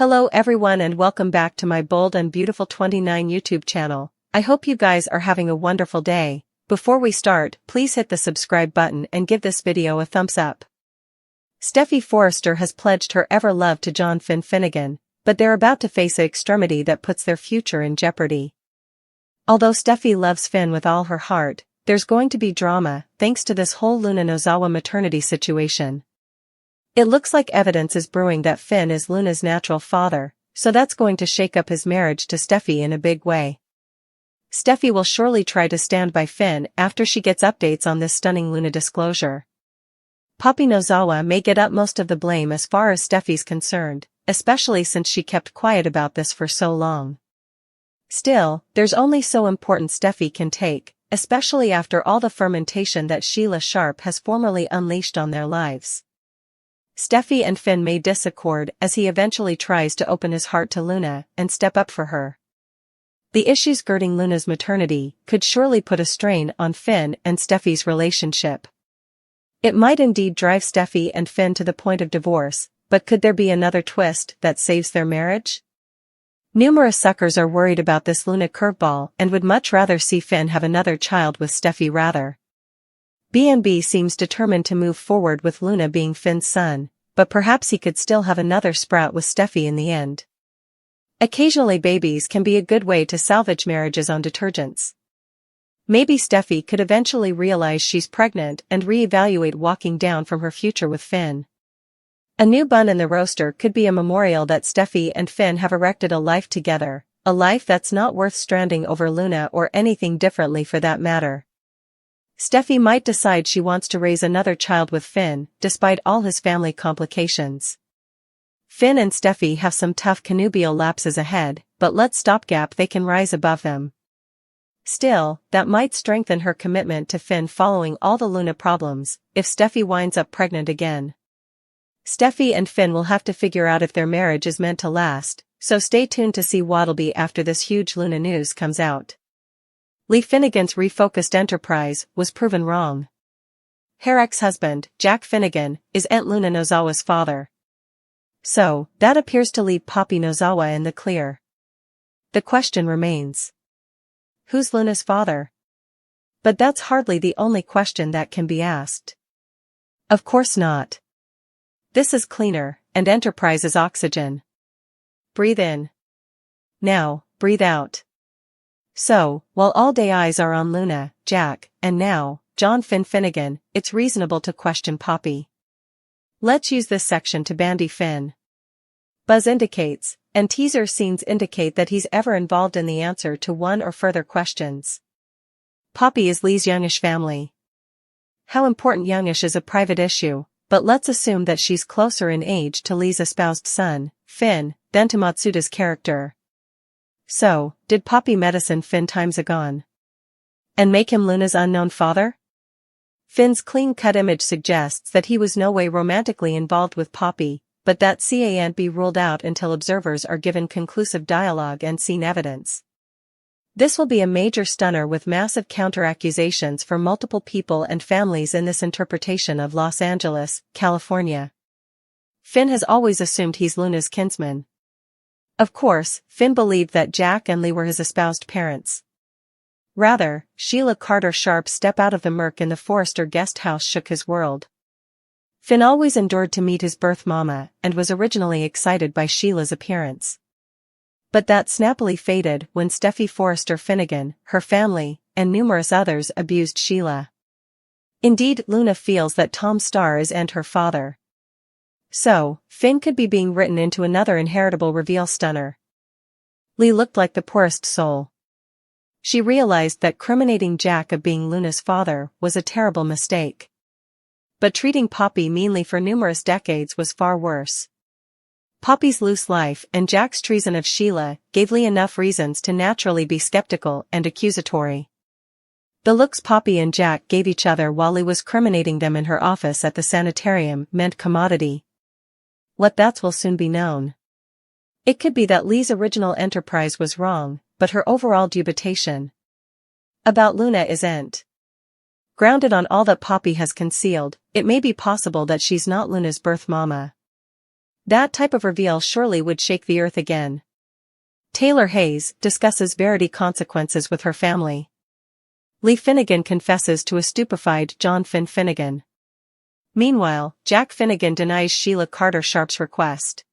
Hello everyone and welcome back to my Bold and Beautiful 29 YouTube channel. I hope you guys are having a wonderful day. Before we start, please hit the subscribe button and give this video a thumbs up. Steffy Forrester has pledged her ever love to John Finnegan, but they're about to face an extremity that puts their future in jeopardy. Although Steffy loves Finn with all her heart, there's going to be drama thanks to this whole Luna Nozawa maternity situation. It looks like evidence is brewing that Finn is Luna's natural father, so that's going to shake up his marriage to Steffy in a big way. Steffy will surely try to stand by Finn after she gets updates on this stunning Luna disclosure. Poppy Nozawa may get up most of the blame as far as Steffy's concerned, especially since she kept quiet about this for so long. Still, there's only so important Steffy can take, especially after all the fermentation that Sheila Sharp has formerly unleashed on their lives. Steffy and Finn may disaccord as he eventually tries to open his heart to Luna and step up for her. The issues girding Luna's maternity could surely put a strain on Finn and Steffy's relationship. It might indeed drive Steffy and Finn to the point of divorce, but could there be another twist that saves their marriage? Numerous suckers are worried about this Luna curveball and would much rather see Finn have another child with Steffy rather. B&B seems determined to move forward with Luna being Finn's son, but perhaps he could still have another sprout with Steffy in the end. Occasionally babies can be a good way to salvage marriages on detergents. Maybe Steffy could eventually realize she's pregnant and reevaluate walking down from her future with Finn. A new bun in the roaster could be a memorial that Steffy and Finn have erected a life together, a life that's not worth stranding over Luna or anything differently for that matter. Steffy might decide she wants to raise another child with Finn, despite all his family complications. Finn and Steffy have some tough connubial lapses ahead, but let's stopgap they can rise above them. Still, that might strengthen her commitment to Finn following all the Luna problems, if Steffy winds up pregnant again. Steffy and Finn will have to figure out if their marriage is meant to last, so stay tuned to see what'll be after this huge Luna news comes out. Lee Finnegan's refocused enterprise was proven wrong. Her ex-husband, Jack Finnegan, is Aunt Luna Nozawa's father. So, that appears to leave Poppy Nozawa in the clear. The question remains: who's Luna's father? But that's hardly the only question that can be asked. Of course not. This is cleaner, and Enterprise is oxygen. Breathe in. Now, breathe out. So, while all day eyes are on Luna, Jack, and now, John Finnegan, it's reasonable to question Poppy. Let's use this section to bandy Finn. Buzz indicates, and teaser scenes indicate that he's ever involved in the answer to one or further questions. Poppy is Lee's youngish family. How important youngish is a private issue, but let's assume that she's closer in age to Lee's espoused son, Finn, than to Matsuda's character. So, did Poppy medicine Finn times agone? And make him Luna's unknown father? Finn's clean-cut image suggests that he was no way romantically involved with Poppy, but that can't be ruled out until observers are given conclusive dialogue and scene evidence. This will be a major stunner with massive counter-accusations for multiple people and families in this interpretation of Los Angeles, California. Finn has always assumed he's Luna's kinsman. Of course, Finn believed that Jack and Lee were his espoused parents. Rather, Sheila Carter Sharp's step out of the murk in the Forrester guest house shook his world. Finn always endured to meet his birth mama and was originally excited by Sheila's appearance. But that snappily faded when Steffy Forrester Finnegan, her family, and numerous others abused Sheila. Indeed, Luna feels that Tom Starr is and her father. So, Finn could be being written into another inheritable reveal stunner. Lee looked like the poorest soul. She realized that criminating Jack of being Luna's father was a terrible mistake. But treating Poppy meanly for numerous decades was far worse. Poppy's loose life and Jack's treason of Sheila gave Lee enough reasons to naturally be skeptical and accusatory. The looks Poppy and Jack gave each other while Lee was criminating them in her office at the sanitarium meant commodity. What that's will soon be known. It could be that Lee's original enterprise was wrong, but her overall dubitation about Luna isn't. Grounded on all that Poppy has concealed, it may be possible that she's not Luna's birth mama. That type of reveal surely would shake the earth again. Taylor Hayes discusses Verity consequences with her family. Lee Finnegan confesses to a stupefied John Finnegan. Meanwhile, Jack Finnegan denies Sheila Carter Sharp's request.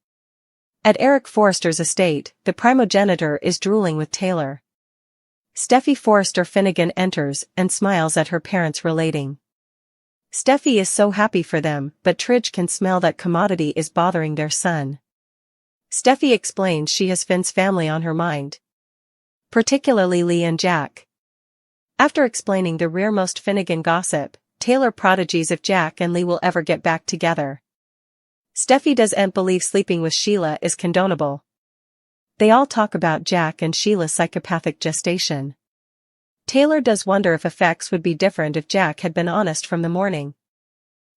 At Eric Forrester's estate, the primogenitor is drooling with Taylor. Steffy Forrester Finnegan enters and smiles at her parents relating. Steffy is so happy for them, but Tridge can smell that commodity is bothering their son. Steffy explains she has Finn's family on her mind. Particularly Lee and Jack. After explaining the rearmost Finnegan gossip, Taylor prodigies if Jack and Lee will ever get back together. Steffy doesn't believe sleeping with Sheila is condonable. They all talk about Jack and Sheila's psychopathic gestation. Taylor does wonder if effects would be different if Jack had been honest from the morning.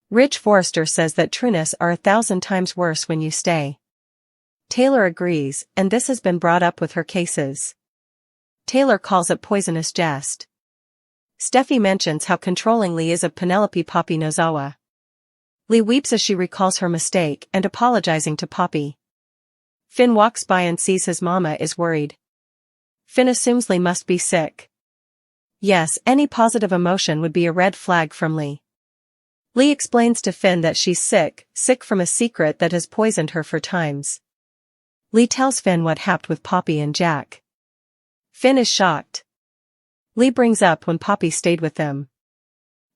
Rich Forrester says that trueness are 1,000 times worse when you stay. Taylor agrees, and this has been brought up with her cases. Taylor calls it poisonous jest. Steffy mentions how controlling Lee is of Penelope Poppy Nozawa. Lee weeps as she recalls her mistake and apologizing to Poppy. Finn walks by and sees his mama is worried. Finn assumes Lee must be sick. Yes, any positive emotion would be a red flag from Lee. Lee explains to Finn that she's sick from a secret that has poisoned her for times. Lee tells Finn what happened with Poppy and Jack. Finn is shocked. Lee brings up when Poppy stayed with them.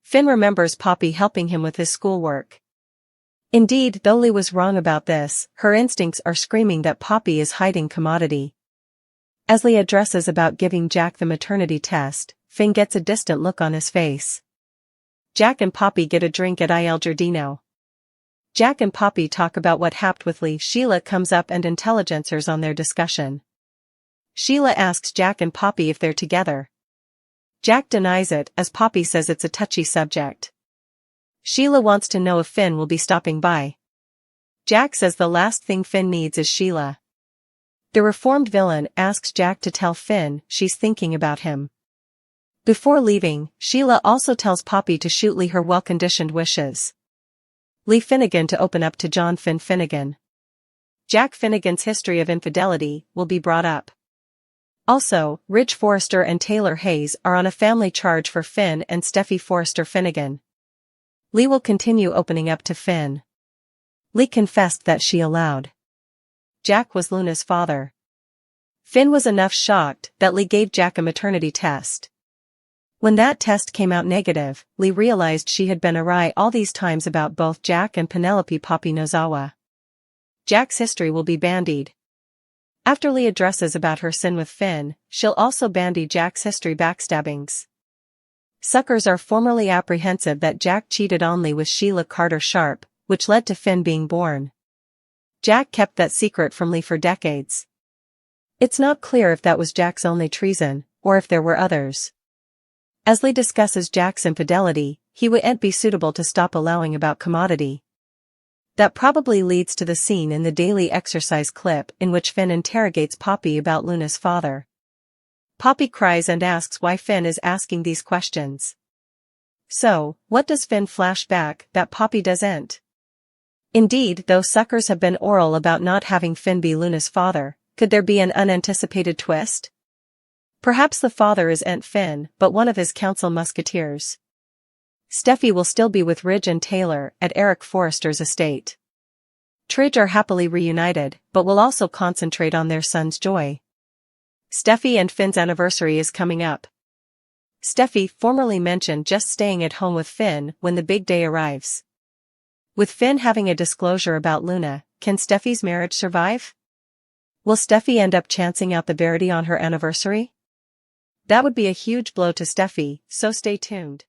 Finn remembers Poppy helping him with his schoolwork. Indeed, though Lee was wrong about this, her instincts are screaming that Poppy is hiding commodity. As Lee addresses about giving Jack the maternity test, Finn gets a distant look on his face. Jack and Poppy get a drink at Il Giardino. Jack and Poppy talk about what happened with Lee. Sheila comes up and intelligencers on their discussion. Sheila asks Jack and Poppy if they're together. Jack denies it as Poppy says it's a touchy subject. Sheila wants to know if Finn will be stopping by. Jack says the last thing Finn needs is Sheila. The reformed villain asks Jack to tell Finn she's thinking about him. Before leaving, Sheila also tells Poppy to shoot Lee her well-conditioned wishes. Lee Finnegan to open up to John Finnegan. Jack Finnegan's history of infidelity will be brought up. Also, Rich Forrester and Taylor Hayes are on a family charge for Finn and Steffy Forrester Finnegan. Lee will continue opening up to Finn. Lee confessed that she allowed Jack was Luna's father. Finn was enough shocked that Lee gave Jack a maternity test. When that test came out negative, Lee realized she had been awry all these times about both Jack and Penelope Poppy Nozawa. Jack's history will be bandied. After Lee addresses about her sin with Finn, she'll also bandy Jack's history backstabbings. Suckers are formerly apprehensive that Jack cheated on Lee with Sheila Carter Sharp, which led to Finn being born. Jack kept that secret from Lee for decades. It's not clear if that was Jack's only treason, or if there were others. As Lee discusses Jack's infidelity, he wouldn't be suitable to stop allowing about commodity. That probably leads to the scene in the daily exercise clip in which Finn interrogates Poppy about Luna's father. Poppy cries and asks why Finn is asking these questions. So, what does Finn flash back that Poppy doesn't? Indeed, though suckers have been oral about not having Finn be Luna's father, could there be an unanticipated twist? Perhaps the father isn't Finn, but one of his council musketeers. Steffy will still be with Ridge and Taylor at Eric Forrester's estate. Tridge are happily reunited, but will also concentrate on their son's joy. Steffy and Finn's anniversary is coming up. Steffy formerly mentioned just staying at home with Finn when the big day arrives. With Finn having a disclosure about Luna, can Steffy's marriage survive? Will Steffy end up chancing out the Verity on her anniversary? That would be a huge blow to Steffy, so stay tuned.